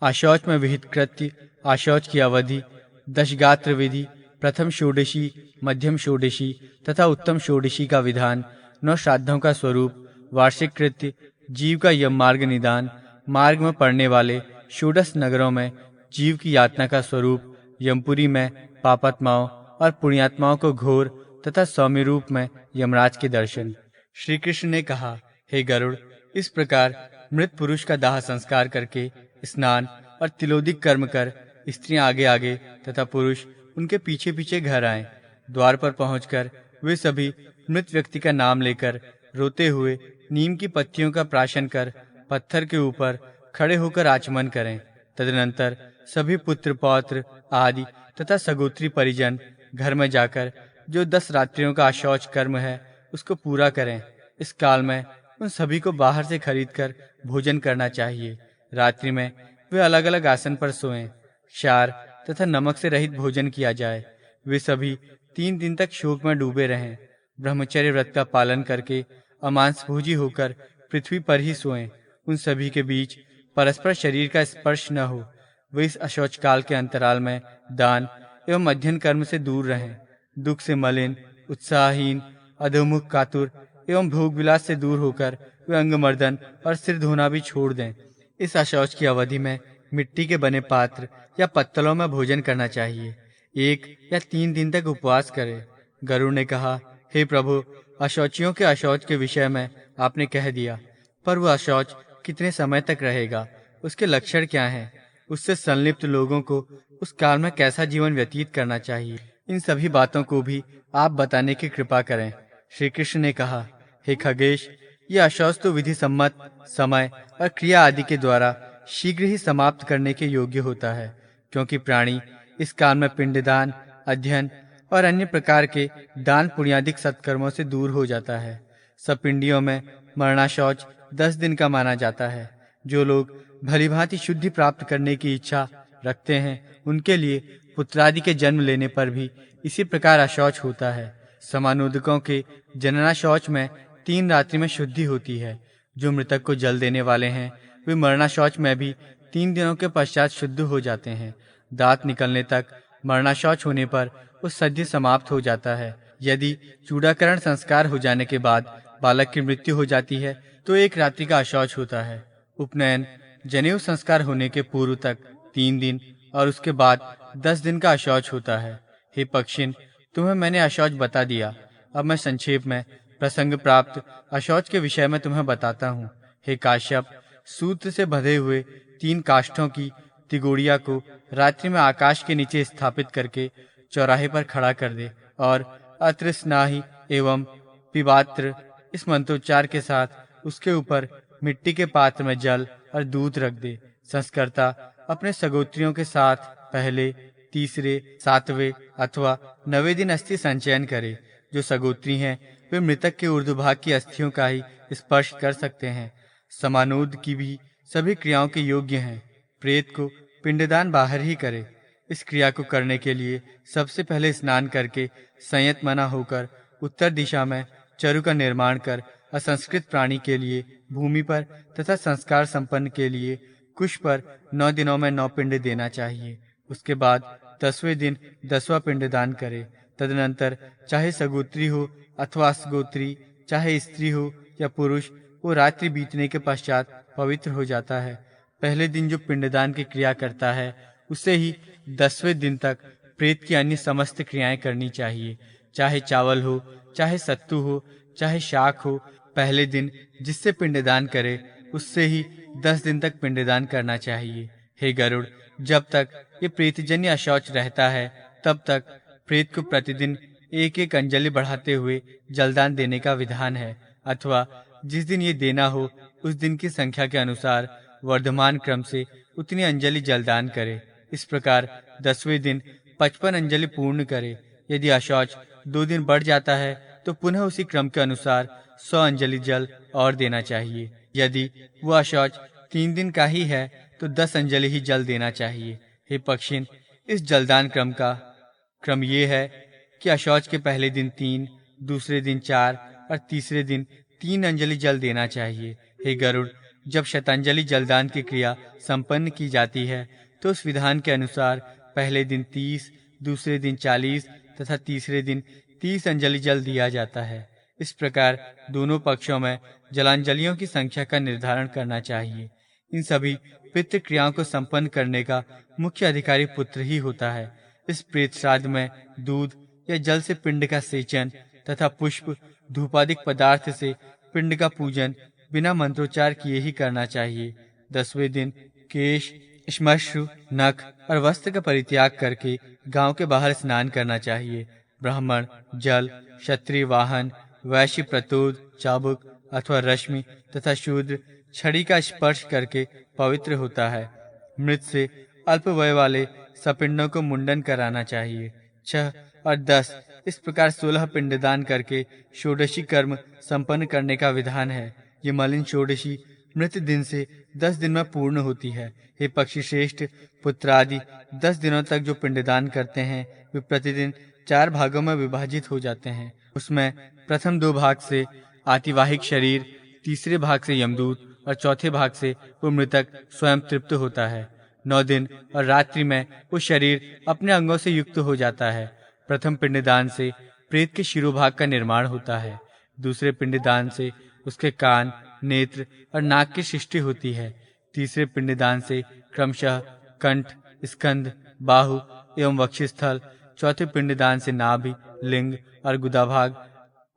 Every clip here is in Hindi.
आशौच में विहित कृत्य, आशौच की अवधि, दशगात्र विधि, प्रथम षोडशी, मध्यम षोडशी तथा उत्तम षोडशी का विधान, 9 श्राद्धों का स्वरूप, वार्षिक कृत्य, जीव का यम मार्ग निदान, मार्ग में पड़ने वाले षोडश नगरों में जीव की यातना का स्वरूप, यमपुरी में पापात्माओं और पुण्यात्माओं को घोर तथा सौम्य रूप में यमराज के दर्शन। श्री कृष्ण ने कहा, हे गरुड़, इस प्रकार मृत पुरुष का दाह संस्कार करके स्नान और तिलोदिक कर्म कर स्त्रियां आगे आगे तथा पुरुष उनके पीछे पीछे घर आए। द्वार पर पहुंचकर वे सभी मृत व्यक्ति का नाम लेकर रोते हुए नीम की पत्तियों का प्राशन कर पत्थर के ऊपर खड़े होकर आचमन करें। तदनंतर सभी पुत्र पौत्र आदि तथा सगोत्री परिजन घर में जाकर जो 10 रात्रियों का अशौच कर्म है उसको पूरा करें। इस काल में उन सभी को बाहर से खरीदकर भोजन करना चाहिए। रात्रि में वे अलग अलग आसन पर सोएं। क्षार तथा नमक से रहित भोजन किया जाए। वे सभी 3 दिन तक शोक में डूबे रहें। ब्रह्मचर्य व्रत का पालन करके अमांसभोजी होकर पृथ्वी पर ही सोएं। उन सभी के बीच परस्पर शरीर का स्पर्श न हो। वे इस अशौच काल के अंतराल में दान एवं मध्यन कर्म से दूर रहें। दुख से मलिन, उत्साहहीन, अधोमुख कातुर एवं भोग विलास से दूर होकर वे अंगमर्दन और सिर धोना भी छोड़ दें। इस अशौच की अवधि में मिट्टी के बने पात्र या पत्तलों में भोजन करना चाहिए। 1 या 3 दिन तक उपवास करें। गरुड़ ने कहा, हे प्रभु, अशौचियों के अशौच के विषय में आपने कह दिया, पर वह अशौच कितने समय तक रहेगा, उसके लक्षण क्या हैं, उससे संलिप्त लोगों को उस काल में कैसा जीवन व्यतीत करना चाहिए, इन सभी बातों को भी आप बताने की कृपा करें। श्री कृष्ण ने कहा, हे खगेश, यह अशौच तो विधि सम्मत समय और क्रिया आदि के द्वारा शीघ्र ही समाप्त करने के योग्य होता है, क्योंकि प्राणी इस काल में पिंडदान, अध्ययन और अन्य प्रकार के दान पुण्यादिक सत्कर्मों से दूर हो जाता है। सब पिंडियों में मरणाशौच 10 दिन का माना जाता है। जो लोग भलीभांति शुद्धि प्राप्त करने की इच्छा रखते हैं, उनके लिए पुत्रादि के जन्म लेने पर भी इसी प्रकार अशौच होता है। समानोदकों के जननाशौच में 3 रात्रि में शुद्धि होती है। जो मृतक को जल देने वाले हैं, वे मरणाशौच में भी 3 दिनों के पश्चात शुद्ध हो जाते हैं। दांत निकलने तक मरणाशौच होने पर वो सद्य समाप्त हो जाता है। यदि चूड़ाकरण संस्कार हो जाने के बाद बालक की मृत्यु हो जाती है तो 1 रात्रि का अशौच होता है। उपनयन जनेऊ संस्कार होने के पूर्व तक 3 दिन और उसके बाद 10 दिन का अशौच होता है। हे पक्षिन, तुम्हें मैंने अशौच बता दिया। अब मैं संक्षेप में प्रसंग प्राप्त अशौच के विषय में तुम्हें बताता हूँ। हे काश्यप, सूत्र से बंधे हुए 3 काष्ठों की तिगोड़िया को रात्रि में आकाश के नीचे स्थापित करके चौराहे पर खड़ा कर दे और अत्र स्नाहि एवं पिबात्र इस मंत्रोच्चार के साथ उसके ऊपर मिट्टी के पात्र में जल और दूध रख दे। संस्कर्ता अपने सगोत्रियों के साथ पहले, तीसरे, 7वें अथवा 9वें दिन अस्थि संचयन करे। जो सगोत्री हैं वे मृतक के ऊर्ध्वभाग की अस्थियों का ही स्पर्श कर सकते हैं। समानोद की भी सभी क्रियाओं के योग्य हैं। प्रेत को पिंडदान बाहर ही करे। इस क्रिया को करने के लिए सबसे पहले स्नान करके संयत मना होकर उत्तर दिशा में चरु का निर्माण कर असंस्कृत प्राणी के लिए भूमि पर तथा संस्कार संपन्न के लिए कुश पर 9 दिनों में 9 पिंड देना चाहिए। उसके बाद 10वें दिन 10वां पिंडदान करे। तदनंतर चाहे सगोत्री हो अथवा असगोत्री, चाहे स्त्री हो या पुरुष, वो रात्रि बीतने के पश्चात पवित्र हो जाता है। पहले दिन जो पिंडदान की क्रिया करता है उसे ही 10वें दिन तक प्रेत की अन्य समस्त क्रियाएं करनी चाहिए। चाहे चावल हो, चाहे सत्तू हो, चाहे शाक हो। पहले दिन जिससे पिंडदान करे उससे ही 10 दिन तक पिंडदान करना चाहिए। हे गरुड़, जब तक ये प्रेतजन्य अशौच रहता है तब तक प्रेत को प्रतिदिन 1-1 अंजलि बढ़ाते हुए जलदान देने का विधान है, अथवा जिस दिन ये देना हो उस दिन की संख्या के अनुसार वर्धमान क्रम से उतनी अंजलि जलदान करे। इस प्रकार 10वें दिन 55 अंजलि पूर्ण करे। यदि अशौच 2 दिन बढ़ जाता है तो पुनः उसी क्रम के अनुसार 100 अंजलि जल और देना चाहिए। यदि वह अशौच 3 दिन का ही है तो 10 अंजलि ही जल देना चाहिए। हे पक्षिन, इस जलदान क्रम ये है कि अशौच के पहले दिन 3, दूसरे दिन 4 और तीसरे दिन 3 अंजलि जल देना चाहिए। हे गरुड़, जब शतांजलि जलदान की क्रिया संपन्न की जाती है तो उस विधान के अनुसार पहले दिन 30, दूसरे दिन 40 तथा तीसरे दिन 30 अंजलि जल दिया जाता है। इस प्रकार दोनों पक्षों में जलांजलियों की संख्या का निर्धारण करना चाहिए। इन सभी पितृ क्रियाओं को संपन्न करने का मुख्य अधिकारी पुत्र ही होता है। इस प्रेत श्राद्ध में दूध या जल से पिंड का सेचन तथा पुष्प धूपादिक पदार्थ से पिंड का पूजन बिना मंत्रोच्चार किए ही करना चाहिए। 10वें दिन केश, श्मश्रु, नख और वस्त्र का परित्याग करके गांव के बाहर स्नान करना चाहिए। ब्राह्मण जल, क्षत्रिय वाहन, वैश्य प्रतोद, चाबुक अथवा रश्मि तथा शूद्र छड़ी का स्पर्श करके पवित्र होता है। मृत से अल्प वय वाले सपिंडों को मुंडन कराना चाहिए। 6 और 10 इस प्रकार 16 पिंडदान करके षोडशी कर्म संपन्न करने का विधान है। ये मलिन षोडशी मृत दिन से 10 दिन में पूर्ण होती है। हे पक्षी श्रेष्ठ, पुत्रादि 10 दिनों तक जो पिंडदान करते हैं वे प्रतिदिन 4 भागों में विभाजित हो जाते हैं। उसमें प्रथम 2 भाग से आतिवाहिक शरीर, तीसरे भाग से यमदूत और चौथे भाग से वो मृतक स्वयं तृप्त होता है। 9 दिन और रात्रि में वो शरीर अपने अंगों से युक्त हो जाता है। प्रथम पिंडदान से प्रेत के शिरोभाग का निर्माण होता है। दूसरे पिंडदान से उसके कान, नेत्र और नाक की सृष्टि होती है। तीसरे पिंडदान से क्रमशः कंठ, स्कंध, बाहु एवं वक्षस्थल, चौथे पिंडदान से नाभि, लिंग और गुदाभाग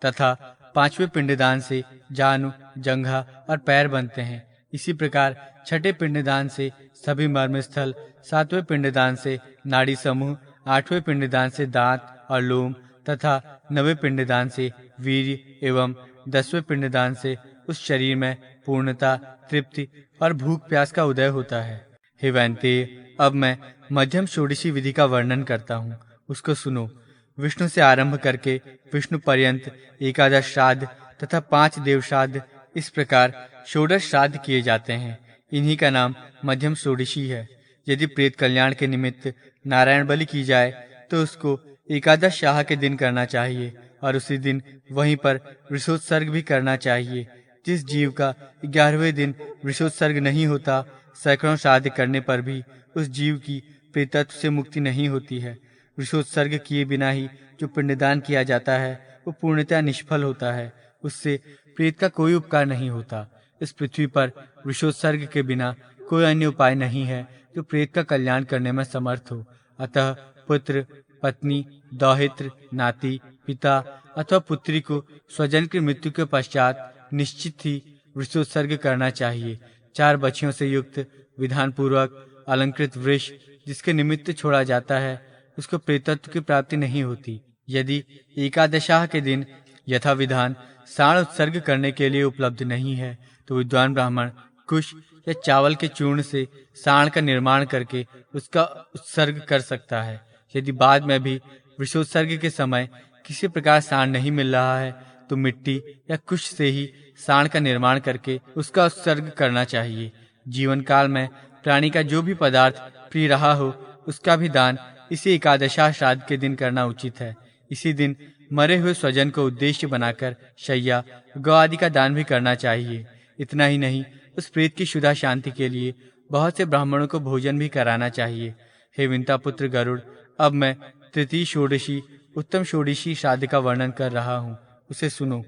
तथा 5वें पिंडदान से जानु, जंघा और पैर बनते हैं। इसी प्रकार 6ठे पिंडदान से सभी मर्मस्थल, 7वें पिंडदान से नाड़ी समूह, 8वें पिंडदान से दांत और लोम तथा 9वें पिंडदान से वीर्य एवं 10वें पिंडदान से उस शरीर में पूर्णता, तृप्ति और भूख प्यास का उदय होता है। हे वैन्तेय, अब मैं मध्यम षोडशी विधि का वर्णन करता हूँ, उसको सुनो। विष्णु से आरंभ करके विष्णु पर्यंत 11 श्राद्ध तथा 5 देव श्राद्ध, इस प्रकार 16 श्राद्ध किए जाते हैं। इन्हीं का नाम मध्यम षोडशी है। यदि प्रेत कल्याण के निमित्त नारायण बलि की जाए तो उसको 11 शाह के दिन करना चाहिए और उसी दिन वहीं पर वृषोत्सर्ग भी करना चाहिए। जिस जीव का 11वें दिन वृषोत्सर्ग नहीं होता, सैकड़ों श्राद्ध करने पर भी उस जीव की प्रेतत्व से मुक्ति नहीं होती है। वृषोत्सर्ग किए बिना ही जो पिंडदान किया जाता है वो पूर्णतः निष्फल होता है। उससे प्रेत का कोई उपकार नहीं होता। इस पृथ्वी पर वृषोत्सर्ग के बिना कोई अन्य उपाय नहीं है जो प्रेत का कल्याण करने में समर्थ हो। अतः पुत्र, पत्नी, दौहित्र, नाती, पिता अथवा पुत्री को स्वजन की मृत्यु के पश्चात निश्चित ही वृषोत्सर्ग करना चाहिए। 4 बछियों से युक्त विधान पूर्वक अलंकृत वृष जिसके निमित्त छोड़ा जाता है उसको प्रेतत्व की प्राप्ति नहीं होती। यदि एकादशाह के दिन यथा विधान साण उत्सर्ग करने के लिए उपलब्ध नहीं है तो विद्वान ब्राह्मण कुश या चावल के चूर्ण से साण का निर्माण करके उसका उत्सर्ग कर सकता है। यदि बाद में भी वृषोत्सर्ग के समय किसी प्रकार साण नहीं मिल रहा है तो मिट्टी या कुश से ही साण का निर्माण करके उसका उत्सर्ग करना चाहिए। जीवन काल में प्राणी का जो भी पदार्थ प्रिय रहा हो उसका भी दान इसी एकादशा श्राद्ध के दिन करना उचित है। इसी दिन मरे हुए स्वजन को उद्देश्य बनाकर शैया, गौ आदि का दान भी करना चाहिए। इतना ही नहीं, उस प्रेत की शुद्धा शांति के लिए बहुत से ब्राह्मणों को भोजन भी कराना चाहिए। हे विंता पुत्र गरुड़, अब मैं तृतीय षोडशी उत्तम षोडशी श्राद्ध का वर्णन कर रहा हूँ, उसे सुनो।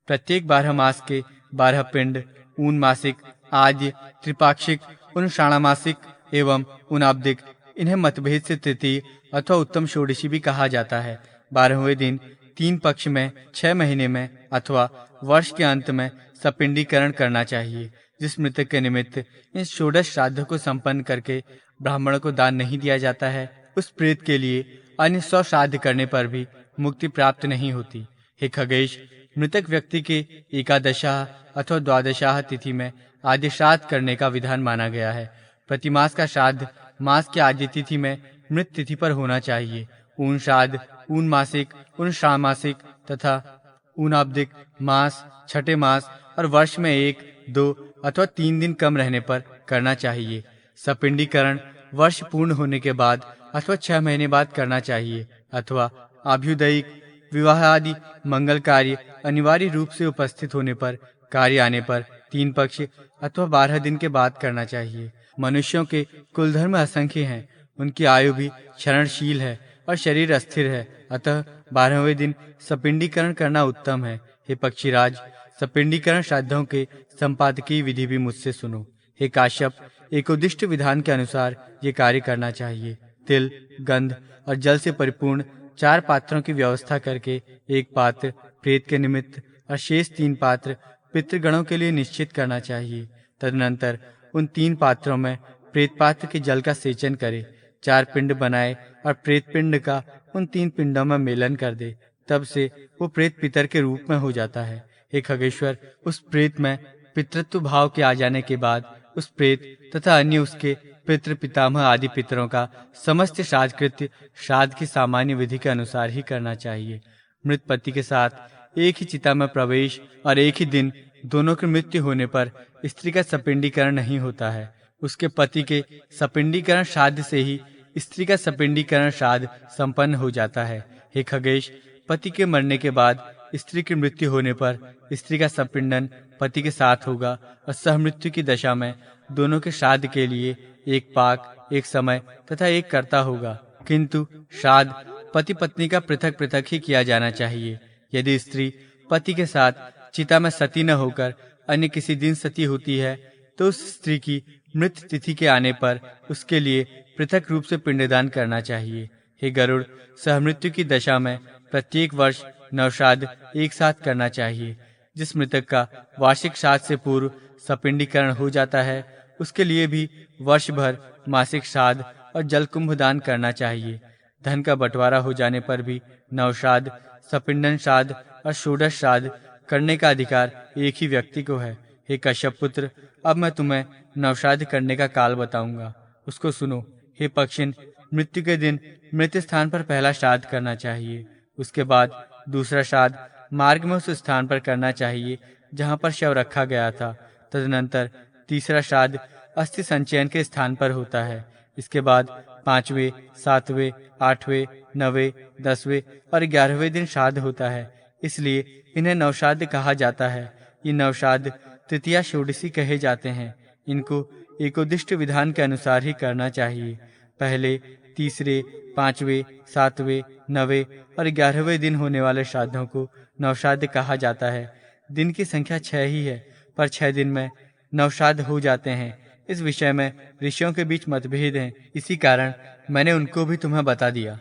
प्रत्येक 12 मास के 12 पिंड, ऊन मासिक, आद्य, त्रिपाक्षिक, उन शाणामासिक एवं उनाब्दिक, इन्हें मतभेद से तृतीय अथवा उत्तम षोडशी भी कहा जाता है। 12वें दिन 3 पक्ष में, 6 महीने में अथवा वर्ष के अंत में सपिंडीकरण करना चाहिए। जिस मृतक के निमित्त इन 16 श्राद्धों को संपन्न करके ब्राह्मणों को दान नहीं दिया जाता है उस प्रेत के लिए अन्य 100 श्राद्ध करने पर भी मुक्ति प्राप्त नहीं होती। हे खगेश, मृतक व्यक्ति के एकादशाह अथवा द्वादशाह तिथि में आद्य श्राद्ध करने का विधान माना गया है। प्रतिमास का श्राद्ध मास की आद्य तिथि में मृत तिथि पर होना चाहिए। ऊन श्राद्ध ऊन मासिक, ऊन षामासिक तथा ऊनाब्दिक मास, छठे मास और वर्ष में 1, 2 अथवा 3 दिन कम रहने पर करना चाहिए। सपिंडीकरण वर्ष पूर्ण होने के बाद अथवा 6 महीने बाद करना चाहिए अथवा आभ्युदयिक, विवाह आदि मंगल कार्य अनिवार्य रूप से उपस्थित होने पर, कार्य आने पर 3 पक्ष अथवा 12 दिन के बाद करना चाहिए। मनुष्यों के कुल धर्म असंख्य हैं, उनकी आयु भी क्षरणशील है और शरीर अस्थिर है, अतः 12वें दिन सपिंडीकरण करना उत्तम है। हे पक्षीराज, सपिंडीकरण श्राद्धों के संपादकीय विधि भी मुझसे सुनो। हे काश्यप, एक उद्दिष्ट विधान के अनुसार ये कार्य करना चाहिए। तिल, गंध और जल से परिपूर्ण 4 पात्रों की व्यवस्था करके एक पात्र प्रेत के निमित्त और शेष 3 पात्र पितृगणों के लिए निश्चित करना चाहिए। तदनंतर उन 3 पात्रों में प्रेत पात्र के जल का सेचन करे, 4 पिंड बनाए और प्रेत पिंड का उन 3 पिंडों में मेलन कर दे। तब से वो प्रेत पितर के रूप में हो जाता है। हे खगेश्वर, उस प्रेत में पितृत्व भाव के आ जाने के बाद उस प्रेत तथा अन्य उसके पितृ पितामह आदि पितरों का समस्त श्राद्धकृत्य श्राद्ध की सामान्य विधि के अनुसार ही करना चाहिए। मृत पति के साथ एक ही चिता में प्रवेश और एक ही दिन दोनों की मृत्यु होने पर स्त्री का सपिंडीकरण नहीं होता है। उसके पति के सपिंडीकरण श्राद्ध से ही स्त्री का सपिंडीकरण श्राद्ध संपन्न हो जाता है। हे खगेश, पति के मरने के बाद स्त्री की मृत्यु होने पर स्त्री का सपिंडन पति के साथ होगा और सहमृत्यु की दशा में दोनों के श्राद्ध के लिए एक पाक, एक समय तथा एक कर्ता होगा। किंतु श्राद्ध पति पत्नी का पृथक पृथक ही किया जाना चाहिए। यदि स्त्री पति के साथ चिता में सती न होकर अन्य किसी दिन सती होती है तो उस स्त्री की मृत तिथि के आने पर उसके लिए पृथक रूप से पिंडदान करना चाहिए। हे गरुड़, सहमृत्यु की दशा में प्रत्येक वर्ष नवश्राद्ध एक साथ करना चाहिए। जिस मृतक का वार्षिक श्राद्ध से पूर्व सपिंडीकरण हो जाता है उसके लिए भी वर्ष भर मासिक श्राद्ध और जल कुंभ दान करना चाहिए। धन का बंटवारा हो जाने पर भी नवश्राद्ध, सपिंडन श्राद्ध और षोडश श्राद्ध करने का अधिकार एक ही व्यक्ति को है। हे कश्यप पुत्र, अब मैं तुम्हें नवश्राद्ध करने का काल बताऊंगा, उसको सुनो। हे पक्षिन, मृत्यु के दिन मृत स्थान पर पहला श्राद्ध करना चाहिए। उसके बाद दूसरा श्राद्ध मार्ग में उस स्थान पर करना चाहिए जहाँ पर शव रखा गया था। तदनंतर तीसरा श्राद्ध अस्थि संचयन के स्थान पर होता है। इसके बाद 5वें, 7वें, 8वें, 9वें, 10वें और 11वें दिन श्राद्ध होता है, इसलिए इन्हें नवश्राद्ध कहा जाता है। ये नवश्राद्ध तृतीया षोडशी कहे जाते हैं। इनको एक उद्दिष्ट विधान के अनुसार ही करना चाहिए। पहले, तीसरे, 5वें, 7वें, 9वें और 11वें दिन होने वाले श्राद्धों को नवश्राद्ध कहा जाता है। दिन की संख्या 6 ही है, पर 6 दिन में नवश्राद्ध हो जाते हैं। इस विषय में ऋषियों के बीच मतभेद हैं, इसी कारण मैंने उनको भी तुम्हें बता दिया।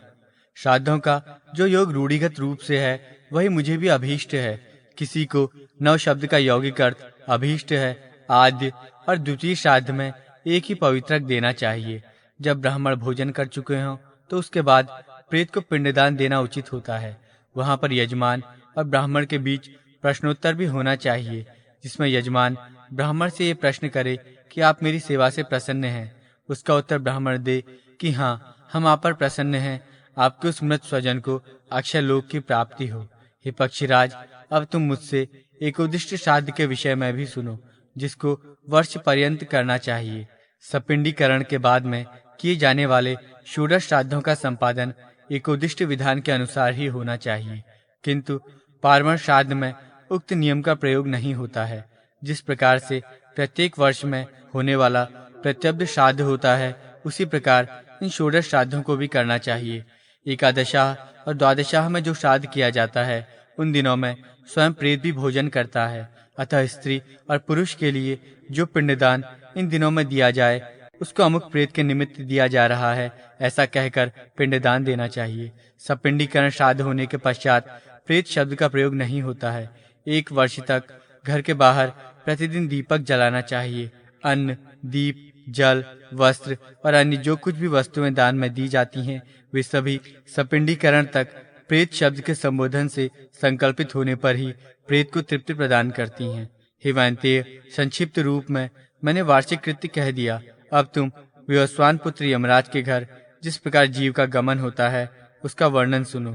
श्राद्धों का जो योग रूढ़िगत रूप से है वही मुझे भी अभीष्ट है। किसी को नव शब्द का यौगिक अर्थ अभीष्ट है। आद्य और द्वितीय श्राद्ध में एक ही पवित्रक देना चाहिए। जब ब्राह्मण भोजन कर चुके हों तो उसके बाद प्रेत को पिंडदान देना उचित होता है। वहां पर यजमान और ब्राह्मण के बीच प्रश्नोत्तर भी होना चाहिए, जिसमें यजमान ब्राह्मण से ये प्रश्न करे कि आप मेरी सेवा से प्रसन्न हैं। उसका उत्तर ब्राह्मण दे कि हाँ, हम आप पर प्रसन्न हैं, आपके उस मृत स्वजन को अक्षय लोक की प्राप्ति हो। हे पक्षीराज, अब तुम मुझसे एक उद्दिष्ट श्राद्ध के विषय में भी सुनो, जिसको वर्ष पर्यंत करना चाहिए। सपिंडीकरण के बाद में किए जाने वाले षोडश श्राद्धों का संपादन एक उद्दिष्ट विधान के अनुसार ही होना चाहिए, किंतु पार्वण श्राद्ध में उक्त नियम का प्रयोग नहीं होता है। जिस प्रकार से प्रत्येक वर्ष में होने वाला प्रत्यब्द श्राद्ध होता है, उसी प्रकार इन षोडश श्राद्धों को भी करना चाहिए। एकादशाह और द्वादशाह में जो श्राद्ध किया जाता है, उन दिनों में स्वयं प्रेत भी भोजन करता है। अतः स्त्री और पुरुष के लिए जो पिंडदान इन दिनों में दिया जाए, उसको अमुक प्रेत के निमित्त दिया जा रहा है, ऐसा कहकर पिंडदान देना चाहिए। सपिंडीकरण श्राद्ध होने के पश्चात प्रेत शब्द का प्रयोग नहीं होता है। 1 वर्ष तक घर के बाहर प्रतिदिन दीपक जलाना चाहिए। अन्न, दीप, जल, वस्त्र और अन्य जो कुछ भी वस्तुएं दान में दी जाती हैं, वे सभी सपिंडीकरण तक प्रेत शब्द के संबोधन से संकल्पित होने पर ही प्रेत को तृप्ति प्रदान करती हैं। हे वैंतेय, संक्षिप्त रूप में मैंने वार्षिक कृत्य कह दिया। अब तुम विवस्वान पुत्र यमराज के घर जिस प्रकार जीव का गमन होता है, उसका वर्णन सुनो।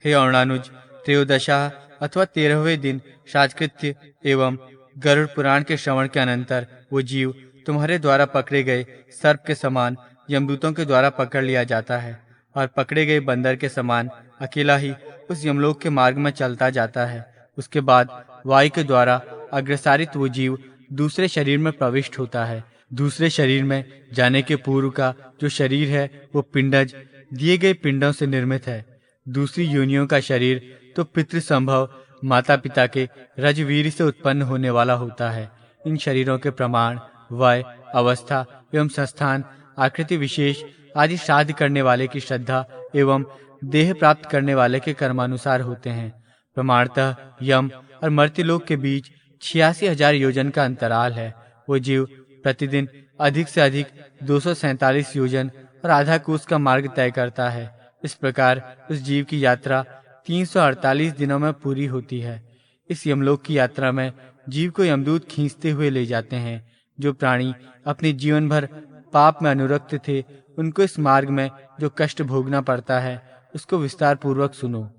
हे औणानुज, त्रयोदशाह अथवा 13वें दिन श्राद्धकृत्य एवं गरुड़ पुराण के श्रवण के अनंतर वो जीव तुम्हारे द्वारा पकड़े गए सर्प के समान यमदूतों के द्वारा पकड़ लिया जाता है और पकड़े गए बंदर के समान अकेला ही उस यमलोक के मार्ग में चलता जाता है। उसके बाद वायु के द्वारा अग्रसारित वो जीव दूसरे शरीर में प्रविष्ट होता है। दूसरे शरीर में जाने के पूर्व का जो शरीर है वो पिंडज दिए गए पिंडों से निर्मित है। दूसरी योनियों का शरीर तो पितृ संभव माता पिता के रजवीर से उत्पन्न होने वाला होता है। इन शरीरों के प्रमाण, वय, अवस्था एवं संस्थान, आकृति विशेष आदि श्राद्ध करने वाले की श्रद्धा एवं देह प्राप्त करने वाले के कर्मानुसार होते हैं। प्रमाणतः यम और मर्त्यलोक के बीच 86,000 योजन का अंतराल है। वो जीव प्रतिदिन अधिक से अधिक 247 योजन और आधा कोस का मार्ग तय करता है। इस प्रकार उस जीव की यात्रा 348 दिनों में पूरी होती है। इस यमलोक की यात्रा में जीव को यमदूत खींचते हुए ले जाते हैं। जो प्राणी अपने जीवन भर पाप में अनुरक्त थे, उनको इस मार्ग में जो कष्ट भोगना पड़ता है उसको विस्तार पूर्वक सुनो।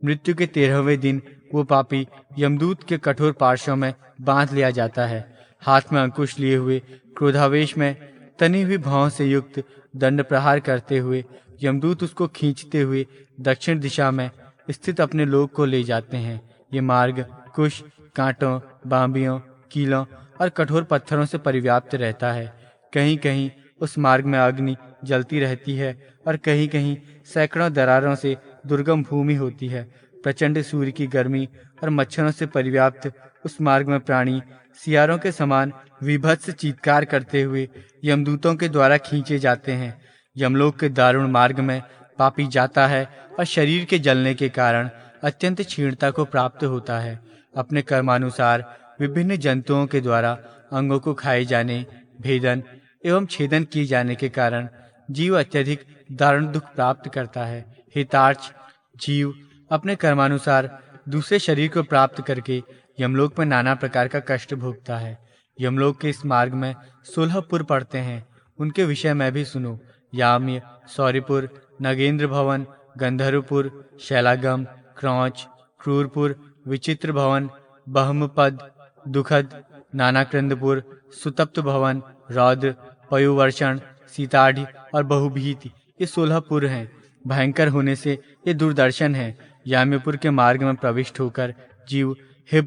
मृत्यु के 13वें दिन वो पापी यमदूत के कठोर पार्श्व में बांध लिया जाता है। हाथ में अंकुश लिए हुए क्रोधावेश में तनी हुई भौं से युक्त दंड प्रहार करते हुए यमदूत उसको खींचते हुए दक्षिण दिशा में स्थित अपने लोक को ले जाते हैं। ये मार्ग कुश, कांटों, बांबियों, कीलों और कठोर पत्थरों से परिव्याप्त रहता है। कहीं कहीं उस मार्ग में अग्नि जलती रहती है और कहीं कहीं सैकड़ों दरारों से दुर्गम भूमि होती है। प्रचंड सूर्य की गर्मी और मच्छरों से परिव्याप्त उस मार्ग में प्राणी सियारों के समान विभत्स चीत्कार करते हुए यमदूतों के द्वारा खींचे जाते हैं। यमलोक के दारुण मार्ग में पापी जाता है और शरीर के जलने के कारण अत्यंत क्षीणता को प्राप्त होता है। अपने कर्मानुसार विभिन्न जंतुओं के द्वारा अंगों को खाए जाने, भेदन एवं छेदन किए जाने के कारण जीव अत्यधिक दारुण दुख प्राप्त करता है। हितार्थ, जीव अपने कर्मानुसार दूसरे शरीर को प्राप्त करके यमलोक में नाना प्रकार का कष्ट भोगता है। यमलोक के इस मार्ग में 16 पुर पड़ते हैं। उनके विषय में भी सुनो। याम्य, सौरिपुर, नगेंद्र भवन, गंधर्वपुर, शैलागम, क्रौच, क्रूरपुर, विचित्र भवन, बहमपद, दुखद, नानाक्रंदपुर, सुतप्त भवन, रौद्र, पयुवर्षण, सीताढ़ और बहुभीति, ये 16 पुर हैं। भयंकर होने से ये दूरदर्शन है। याम्यपुर के मार्ग में प्रविष्ट होकर जीव हे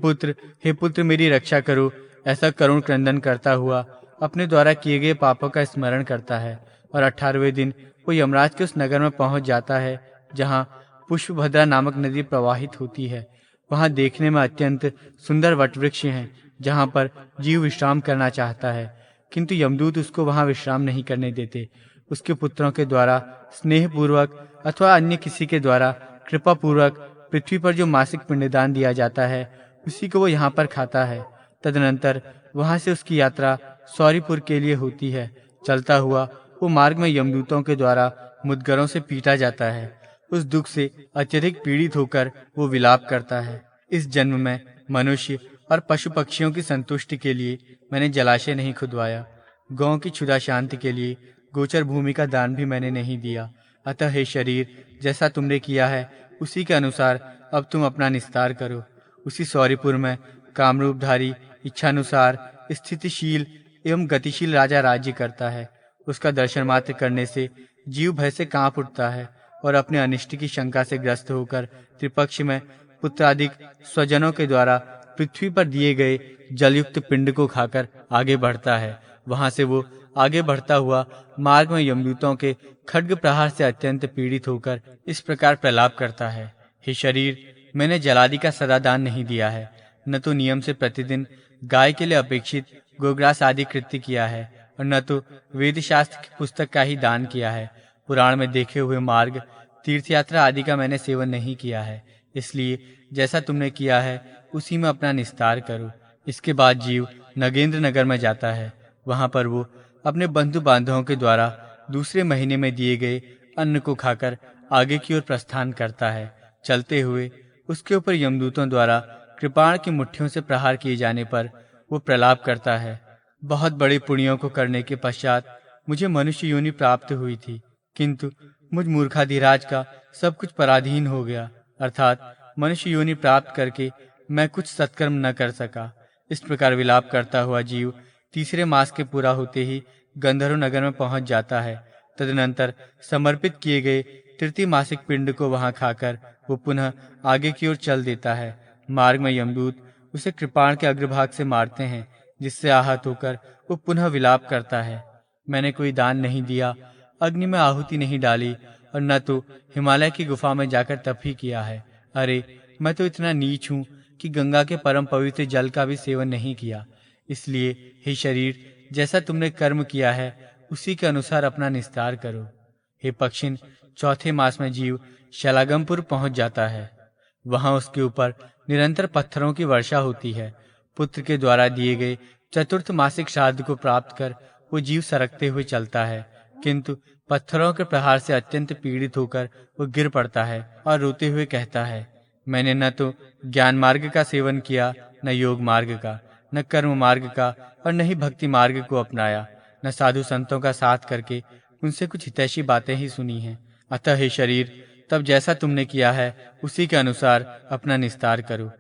पुत्र मेरी रक्षा करो ऐसा करुण क्रंदन करता हुआ अपने द्वारा किए गए पापों का स्मरण करता है और 18वें दिन वो यमराज के उस नगर में पहुंच जाता है जहां पुष्पभद्रा नामक नदी प्रवाहित होती है। वहां देखने में अत्यंत सुंदर वटवृक्ष हैं जहां पर जीव विश्राम करना चाहता है, किंतु यमदूत उसको वहां विश्राम नहीं करने देते। उसके पुत्रों के द्वारा स्नेह पूर्वक अथवा अन्य किसी के द्वारा कृपा पूर्वक पृथ्वी पर जो मासिक पिंडदान दिया जाता है उसी को वो यहाँ पर खाता है। तदनंतर वहां से उसकी यात्रा सौरीपुर के लिए होती है। चलता हुआ वो मार्ग में यमदूतों के द्वारा मुद्गरों से पीटा जाता है। उस दुख से अत्यधिक पीड़ित होकर वो विलाप करता है। इस जन्म में मनुष्य और पशु पक्षियों की संतुष्टि के लिए मैंने जलाशय नहीं खुदवाया। गौ की क्षुधा शांति के लिए गोचर भूमि का दान भी मैंने नहीं दिया। अतः हे शरीर, जैसा तुमने किया है उसी के अनुसार अब तुम अपना निस्तार करो। उसी सौरीपुर में कामरूपधारी इच्छानुसार स्थितिशील एवं गतिशील राजा राज्य करता है। उसका दर्शन मात्र करने से जीव भय से कांप उठता है और अपने अनिष्ट की शंका से ग्रस्त होकर त्रिपक्ष में पुत्रादिक स्वजनों के द्वारा पृथ्वी पर दिए गए जलयुक्त पिंड को खाकर आगे बढ़ता है। वहां से वो आगे बढ़ता हुआ मार्ग में यमदूतों के खड्ग प्रहार से अत्यंत पीड़ित होकर इस प्रकार प्रलाप करता है। हे शरीर, मैंने जलादि का सदा दान नहीं दिया है, न तो नियम से प्रतिदिन गाय के लिए अपेक्षित गोग्रास आदि कृत्य किया है और न तो वेद शास्त्र की पुस्तक का ही दान किया है। पुराण में देखे हुए मार्ग, तीर्थ यात्रा आदि का मैंने सेवन नहीं किया है। इसलिए जैसा तुमने किया है उसी में अपना निस्तार करो। इसके बाद जीव नगेंद्र नगर में जाता है। वहां पर वो अपने बंधु बांधवों के द्वारा दूसरे महीने में दिए गए अन्न को खाकर आगे की ओर प्रस्थान करता है। चलते हुए उसके ऊपर यमदूतों द्वारा कृपाण की मुट्ठियों से प्रहार किए जाने पर वो प्रलाप करता है। बहुत बड़े पुण्यों को करने के पश्चात मुझे मनुष्य योनि प्राप्त हुई थी, किंतु मुझ मूर्खाधिराज का सब कुछ पराधीन हो गया, अर्थात मनुष्य योनि प्राप्त करके मैं कुछ सत्कर्म न कर सका। इस प्रकार विलाप करता हुआ जीव तीसरे मास के पूरा होते ही गंधर्व नगर में पहुंच जाता है। तदनंतर समर्पित किए गए तृतीय मासिक पिंड को वहां खाकर वो पुनः आगे की ओर चल देता है। मार्ग में यमदूत उसे कृपाण के अग्रभाग से मारते हैं। जिससे आहत होकर वो पुनः विलाप करता है, मैंने कोई दान नहीं दिया, अग्नि में आहुति नहीं डाली और न तो हिमालय की गुफा में जाकर तप ही किया है। अरे, मैं तो इतना नीच हूँ कि गंगा के परम पवित्र जल का भी सेवन नहीं किया। इसलिए हे शरीर, जैसा तुमने कर्म किया है उसी के अनुसार अपना निस्तार करो। हे पक्षिन, चौथे मास में जीव शलागमपुर पहुंच जाता है। वहां उसके ऊपर निरंतर पत्थरों की वर्षा होती है। पुत्र के द्वारा दिए गए चतुर्थ मासिक श्राद्ध को प्राप्त कर वो जीव सरकते हुए चलता है, किंतु पत्थरों के प्रहार से अत्यंत पीड़ित होकर वो गिर पड़ता है और रोते हुए कहता है, मैंने न तो ज्ञान मार्ग का सेवन किया, न योग मार्ग का, न कर्म मार्ग का और न ही भक्ति मार्ग को अपनाया, न साधु संतों का साथ करके उनसे कुछ हितैषी बातें ही सुनी हैं। अतः हे शरीर, तब जैसा तुमने किया है उसी के अनुसार अपना निस्तार करो।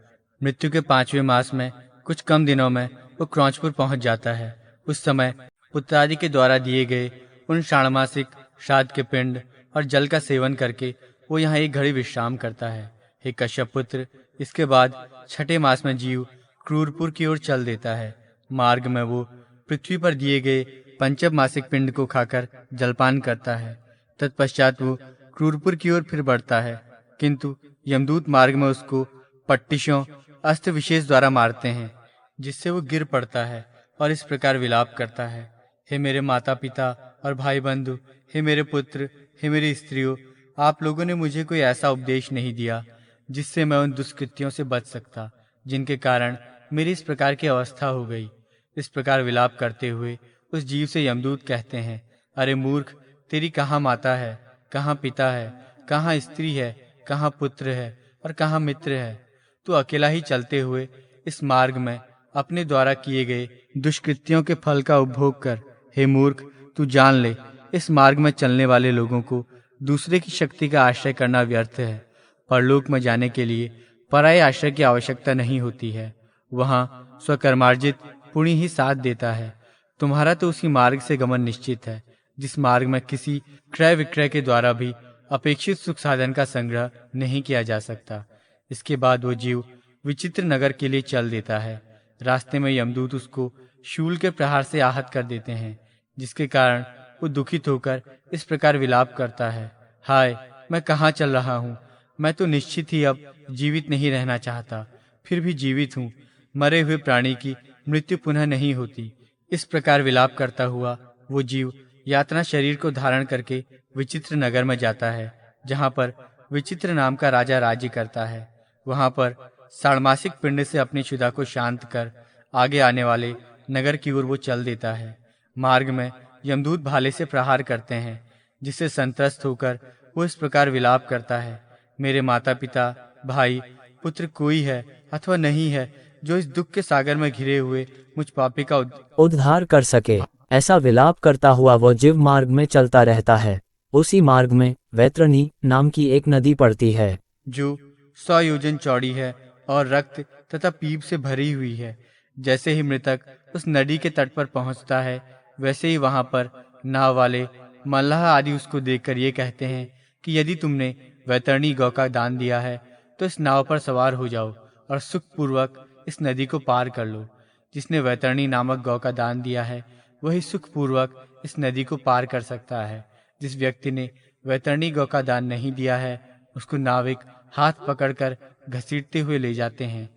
मृत्यु के 5वें मास में कुछ कम दिनों में वो क्रौंचपुर पहुंच जाता है। उस समय पुत्रादि के द्वारा दिए गए उन षाणमासिक श्राद्ध के पिंड और जल का सेवन करके वो यहाँ एक घड़ी विश्राम करता है। हे कश्यप पुत्र, इसके बाद छठे मास में जीव क्रूरपुर की ओर चल देता है। मार्ग में वो पृथ्वी पर दिए गए पंचम मासिक पिंड को खाकर जलपान करता है। तत्पश्चात वो क्रूरपुर की ओर फिर बढ़ता है, किंतु यमदूत मार्ग में उसको पट्टिशों अस्त्र विशेष द्वारा मारते हैं, जिससे वो गिर पड़ता है और इस प्रकार विलाप करता है, हे मेरे माता पिता और भाई बंधु, हे मेरे पुत्र, हे मेरी स्त्रियों, आप लोगों ने मुझे कोई ऐसा उपदेश नहीं दिया जिससे मैं उन दुष्कृत्यों से बच सकता जिनके कारण मेरी इस प्रकार की अवस्था हो गई। इस प्रकार विलाप करते हुए उस जीव से यमदूत कहते हैं, अरे मूर्ख, तेरी कहाँ माता है, कहाँ पिता है, कहाँ स्त्री है, कहाँ पुत्र है और कहाँ मित्र है? तू अकेला ही चलते हुए इस मार्ग में अपने द्वारा किए गए दुष्कृत्यों के फल का उपभोग कर। हे मूर्ख, तू जान ले, इस मार्ग में चलने वाले लोगों को दूसरे की शक्ति का आश्रय करना व्यर्थ है। परलोक में जाने के लिए पराये आश्रय की आवश्यकता नहीं होती है। वहाँ स्वकर्मार्जित पुण्य ही साथ देता है। तुम्हारा तो उसी मार्ग से गमन निश्चित है जिस मार्ग में किसी क्रय विक्रय के द्वारा भी अपेक्षित सुख साधन का संग्रह नहीं किया जा सकता। इसके बाद वो जीव विचित्र नगर के लिए चल देता है। रास्ते में यमदूत उसको शूल के प्रहार से आहत कर देते हैं, जिसके कारण वो दुखित होकर इस प्रकार विलाप करता है, हाय, मैं कहाँ चल रहा हूँ? मैं तो निश्चित ही अब जीवित नहीं रहना चाहता, फिर भी जीवित हूँ। मरे हुए प्राणी की मृत्यु पुनः नहीं होती। इस प्रकार विलाप करता हुआ वो जीव यातना शरीर को धारण करके विचित्र नगर में जाता है, जहाँ पर विचित्र नाम का राजा राज्य करता है। वहाँ पर षाणमासिक पिंड से अपनी क्षुधा को शांत कर आगे आने वाले नगर की ओर वो चल देता है। मार्ग में यमदूत भाले से प्रहार करते हैं, जिससे संत्रस्त होकर वो इस प्रकार विलाप करता है, मेरे माता पिता, भाई, पुत्र कोई है अथवा नहीं है जो इस दुख के सागर में घिरे हुए मुझ पापी का उद्धार कर सके। ऐसा विलाप करता हुआ वो जीव मार्ग में चलता रहता है। उसी मार्ग में वैतरणी नाम की एक नदी पड़ती है, जो 100 योजन चौड़ी है और रक्त तथा पीप से भरी हुई है। जैसे ही मृतक उस नदी के तट पर पहुंचता है, वैसे ही वहां पर नाव वाले मल्लाह आदि उसको देखकर ये कहते हैं कि यदि तुमने वैतरणी गौ का दान दिया है तो इस नाव पर सवार हो जाओ और सुखपूर्वक इस नदी को पार कर लो। जिसने वैतरणी नामक गौ का दान दिया है वही सुखपूर्वक इस नदी को पार कर सकता है। जिस व्यक्ति ने वैतरणी गौ का दान नहीं दिया है उसको नाविक हाथ पकड़कर घसीटते हुए ले जाते हैं।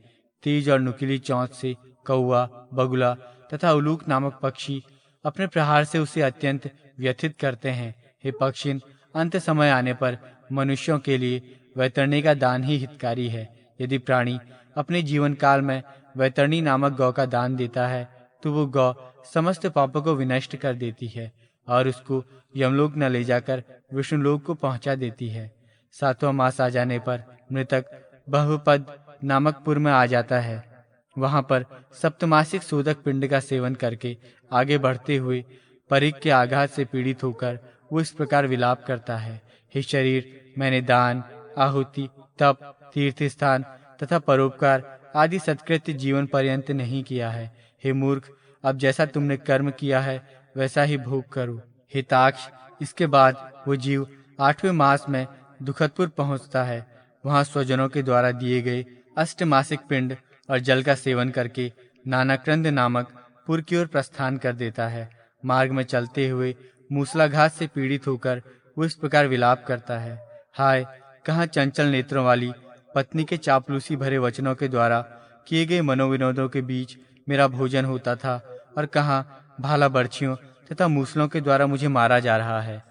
तेज और नुकीली चोंच से कौवा, बगुला तथा उलूक नामक पक्षी अपने प्रहार से उसे अत्यंत व्यथित करते हैं। हे पक्षिन, अंत समय आने पर मनुष्यों के लिए वैतरणी का दान ही हितकारी है। यदि प्राणी अपने जीवन काल में वैतरणी नामक गौ का दान देता है तो वो गौ समस्त पापों को विनष्ट कर देती है और उसको यमलोक न ले जाकर विष्णुलोक को पहुंचा देती है। 7वां मास आ जाने पर मृतक बहुपद नामक पुर में आ जाता है। वहां पर सप्तमासिक सोदक पिंड का सेवन करके आगे बढ़ते हुए परिक के आघात से पीड़ित होकर वो इस प्रकार विलाप करता है, हे शरीर, मैंने दान, आहुति, तप, तीर्थ स्थान तथा परोपकार आदि सत्कृत्य जीवन पर्यंत नहीं किया है। हे मूर्ख, अब जैसा तुमने कर्म किया है वैसा ही भोग करो। हे ताक्ष, इसके बाद वो जीव 8वें मास में दुखदपुर पहुंचता है। वहां स्वजनों के द्वारा दिए गए अष्टमासिक पिंड और जल का सेवन करके नानाक्रंद नामक पुर की ओर प्रस्थान कर देता है। मार्ग में चलते हुए मूसलाघात से पीड़ित होकर वो इस प्रकार विलाप करता है, हाय कहाँ चंचल नेत्रों वाली पत्नी के चापलूसी भरे वचनों के द्वारा किए गए मनोविनोदों के बीच मेरा भोजन होता था, और कहाँ भाला बर्छियों तथा मूसलों के द्वारा मुझे मारा जा रहा है।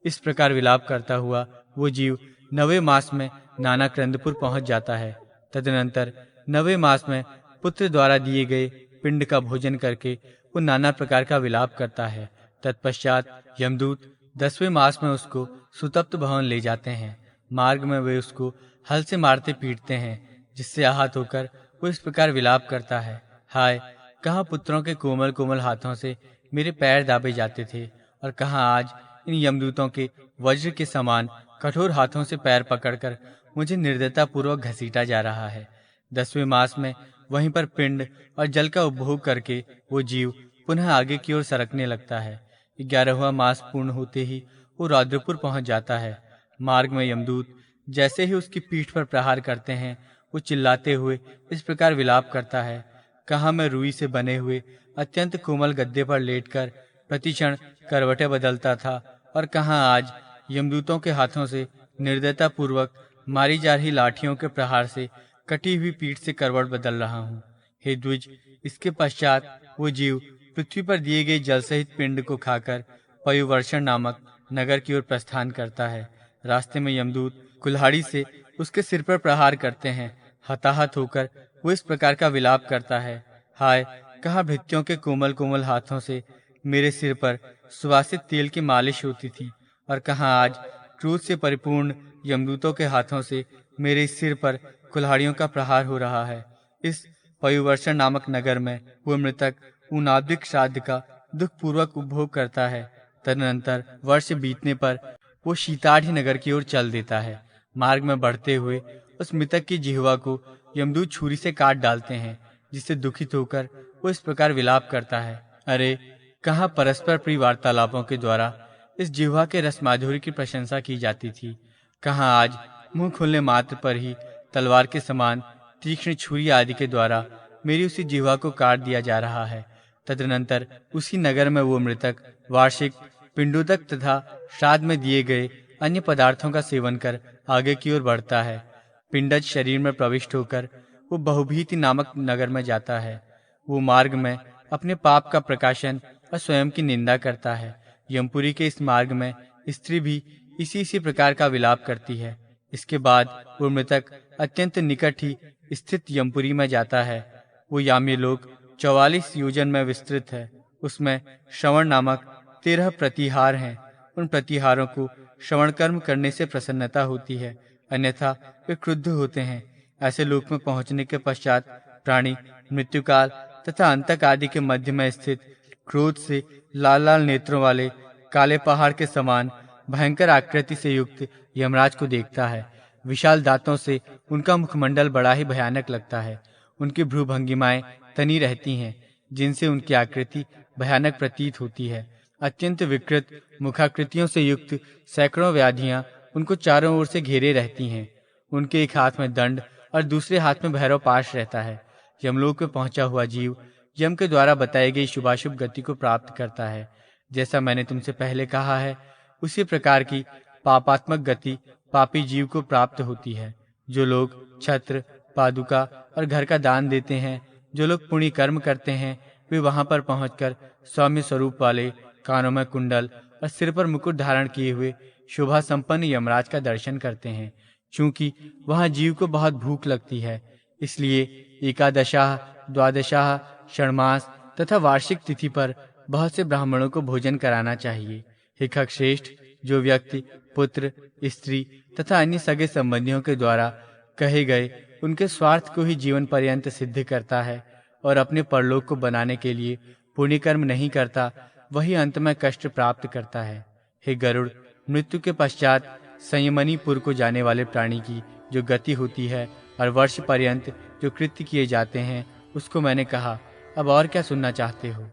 इस प्रकार विलाप करता हुआ वो जीव 9वें मास में नाना क्रंदपुर पहुंच जाता है। तदनंतर 9वें मास में पुत्र द्वारा दिए गए पिंड का भोजन करके वो नाना प्रकार का विलाप करता है। तत्पश्चात यमदूत 10वें मास में उसको सुतप्त भवन ले जाते हैं। मार्ग में वे उसको हल से मारते पीटते हैं, जिससे आहत होकर वो इस प्रकार विलाप करता है, हाय कहाँ पुत्रों के कोमल कोमल हाथों से मेरे पैर दाबे जाते थे, और कहाँ आज इन यमदूतों के वज्र के समान कठोर हाथों से पैर पकड़कर मुझे निर्दयता पूर्वक घसीटा जा रहा है। 10वें मास में वहीं पर पिंड और जल का उपभोग करके वो जीव पुनः आगे की ओर सरकने लगता है। 11वां मास पूर्ण होते ही वो रौद्रपुर पहुंच जाता है। मार्ग में यमदूत जैसे ही उसकी पीठ पर प्रहार करते हैं, वो चिल्लाते हुए इस प्रकार विलाप करता है, कहाँ मैं रुई से बने हुए अत्यंत कोमल गद्दे पर लेटकर प्रतिक्षण करवटें बदलता था, और कहाँ आज यमदूतों के हाथों से निर्दयता पूर्वक मारी जा रही लाठियों के प्रहार से कटी हुई पीठ से करवट बदल रहा हूँ। हे द्विज, इसके पश्चात वो जीव पृथ्वी पर दिए गए जल सहित पिंड को खाकर पयुवर्षण नामक नगर की ओर प्रस्थान करता है। रास्ते में यमदूत कुल्हाड़ी से उसके सिर पर प्रहार करते हैं। हताहत होकर वो इस प्रकार का विलाप करता है, हाय कहाँ भृत्यों के कोमल कोमल हाथों से मेरे सिर पर सुवासित तेल की मालिश होती थी, और कहाँ आज क्रोध से परिपूर्ण यमदूतों के हाथों से मेरे सिर पर कुल्हाड़ियों का प्रहार हो रहा है। इस पयुवर्षण नामक नगर में वो मृतक उनादिक श्राद्ध का दुख पूर्वक उपभोग करता है। तदनंतर वर्ष बीतने पर वो शीताढ़ी नगर की ओर चल देता है। मार्ग में बढ़ते हुए उस मृतक की जिह्वा को यमदूत छुरी से काट डालते हैं, जिससे दुखित होकर वो इस प्रकार विलाप करता है, अरे कहाँ परस्पर प्रिय वार्तालापों के द्वारा इस जिह्वा के रस माधुर्य की प्रशंसा की जाती थी, कहाँ आज मुंह खुलने मात्र पर ही तलवार के समान तीक्ष्ण छुरी आदि के द्वारा मेरी उसी जिह्वा को काट दिया जा रहा है। तदनंतर उसी नगर में वो मृतक वार्षिक पिंडोदक तथा श्राद्ध में दिए गए अन्य पदार्थों का सेवन कर आगे की ओर बढ़ता है। पिंडज शरीर में प्रविष्ट होकर वो बहुभीति नामक नगर में जाता है। वो मार्ग में अपने पाप का प्रकाशन और स्वयं की निंदा करता है। यमपुरी के इस मार्ग में स्त्री भी इसी प्रकार का विलाप करती है। इसके बाद वो मृतक अत्यंत निकट ही स्थित यमपुरी में जाता है। वो यामी लोक 44 योजन में विस्तृत है। उसमें श्रवण नामक 13 प्रतिहार हैं। उन प्रतिहारों को श्रवण कर्म करने से प्रसन्नता होती है, अन्यथा वे क्रुद्ध होते हैं। ऐसे लोक में पहुंचने के पश्चात प्राणी मृत्युकाल तथा अंतक आदि के मध्य में स्थित क्रोध से लाल लाल नेत्रों वाले काले पहाड़ के समान भयंकर आकृति से युक्त यमराज को देखता है। विशाल दांतों से उनका मुखमंडल बड़ा ही भयानक लगता है। उनकी भ्रूभंगिमाएं तनी रहती हैं, जिनसे उनकी आकृति भयानक प्रतीत होती है। अत्यंत विकृत मुखाकृतियों से युक्त सैकड़ों व्याधियां उनको चारों ओर से घेरे रहती हैं। उनके एक हाथ में दंड और दूसरे हाथ में भैरव पाश रहता है। यमलोक में पहुंचा हुआ जीव यम के द्वारा बताई गई शुभाशुभ गति को प्राप्त करता है। जैसा मैंने तुमसे पहले कहा है, उसी प्रकार की पापात्मक गति पापी जीव को प्राप्त होती है। जो लोग छत्र, पादुका और घर का दान देते हैं, जो लोग पुण्य कर्म करते हैं, वे वहां पर पहुंचकर सौम्य स्वरूप वाले कानों में कुंडल और सिर पर मुकुट धारण किए हुए शोभा संपन्न यमराज का दर्शन करते हैं। चूंकि वहां जीव को बहुत भूख लगती है, इसलिए एकादशाह, द्वादशाह, षण्मास तथा वार्षिक तिथि पर बहुत से ब्राह्मणों को भोजन कराना चाहिए। हे खग श्रेष्ठ, जो व्यक्ति पुत्र, स्त्री तथा अन्य सगे संबंधियों के द्वारा कहे गए उनके स्वार्थ को ही जीवन पर्यंत सिद्ध करता है और अपने परलोक को बनाने के लिए पुण्य कर्म नहीं करता, वही अंत में कष्ट प्राप्त करता है। हे गरुड़, मृत्यु के पश्चात संयमनीपुर को जाने वाले प्राणी की जो गति होती है और वर्ष पर्यंत जो कृत्य किए जाते हैं, उसको मैंने कहा। अब और क्या सुनना चाहते हो?